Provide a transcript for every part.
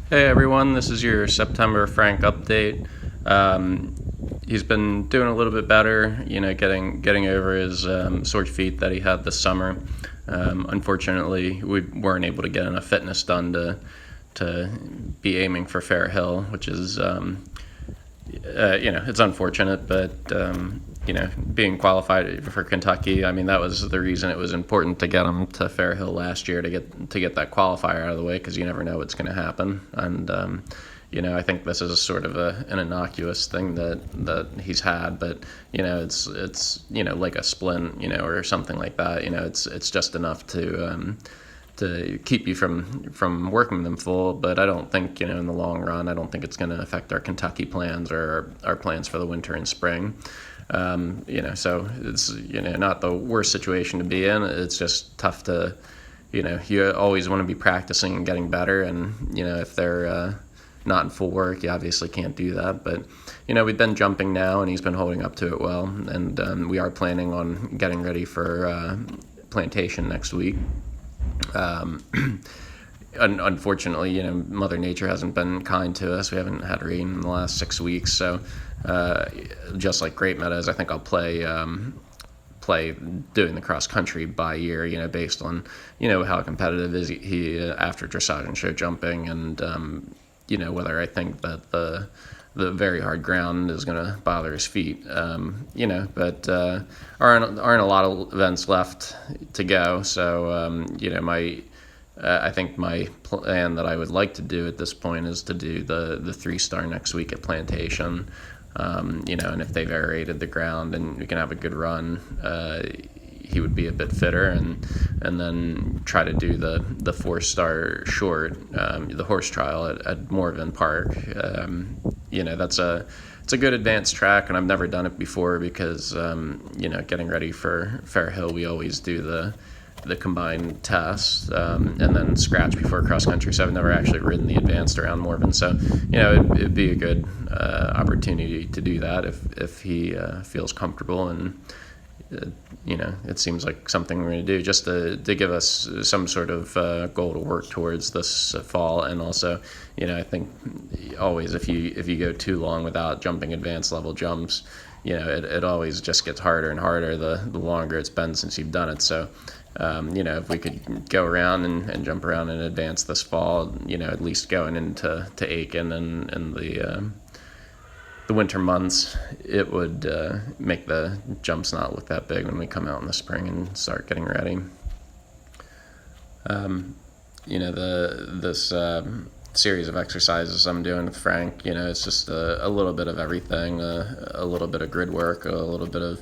Hey everyone, this is your September Frank update. Um, he's been doing a little bit better, getting over his sore feet that he had this summer. Unfortunately, we weren't able to get enough fitness done to be aiming for Fair Hill, which is it's unfortunate, but being qualified for Kentucky, I mean, that was the reason it was important to get him to Fair Hill last year to get that qualifier out of the way, because you never know what's going to happen. And I think this is sort of an innocuous thing that he's had, but it's like a splint, or something like that. It's just enough to keep you from working them full. But I don't think, in the long run, I don't think it's going to affect our Kentucky plans or our plans for the winter and spring. So it's, not the worst situation to be in. It's just tough to, you always want to be practicing and getting better. And, if they're not in full work, you obviously can't do that. But, we've been jumping now, and he's been holding up to it well. And we are planning on getting ready for plantation next week. Unfortunately, Mother Nature hasn't been kind to us. We haven't had rain in the last 6 weeks, so just like Great Meadows, I think I'll play doing the cross country by year, based on how competitive is he after dressage and show jumping, and whether I think that the very hard ground is going to bother his feet. But aren't a lot of events left to go. So I think my plan that I would like to do at this point is to do the 3-star next week at Plantation. And if they've aerated the ground and we can have a good run, he would be a bit fitter, and then try to do the 4-star short, the horse trial at Morven Park. It's a good advanced track, and I've never done it before because getting ready for Fair Hill, we always do the combined test, and then scratch before cross country. So I've never actually ridden the advanced around Morven. So it'd be a good opportunity to do that if he feels comfortable, and it seems like something we're going to do just to give us some sort of goal to work towards this fall. And also, I think always if you go too long without jumping advanced level jumps, it always just gets harder and harder the longer it's been since you've done it. So if we could go around and jump around in advance this fall, at least going into Aiken and the winter months, it would make the jumps not look that big when we come out in the spring and start getting ready. This series of exercises I'm doing with Frank, it's just a little bit of everything, a little bit of grid work, a little bit of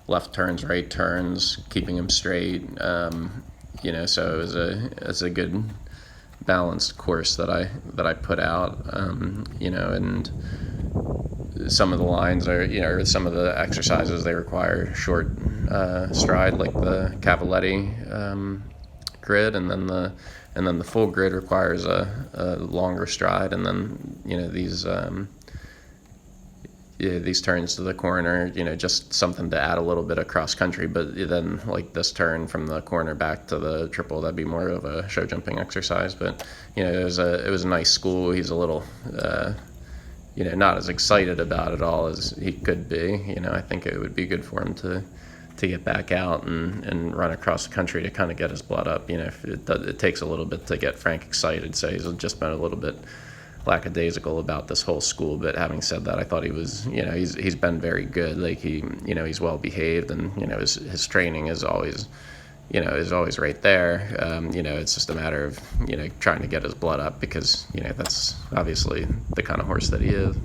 left turns, right turns, keeping him straight. So it's a good balanced course that I put out. And some of the lines are, some of the exercises, they require short stride, like the Cavaletti grid, and then the full grid requires a longer stride, and then these turns to the corner, just something to add a little bit of cross country. But then, like this turn from the corner back to the triple, that'd be more of a show jumping exercise. But it was a nice school. He's a little not as excited about it all as he could be. I think it would be good for him to get back out and run across the country to kind of get his blood up. It takes a little bit to get Frank excited, so he's just been a little bit lackadaisical about this whole school. But having said that, I thought he was, he's been very good. Like he's well behaved, and his training is always right there. It's just a matter of trying to get his blood up, because that's obviously the kind of horse that he is.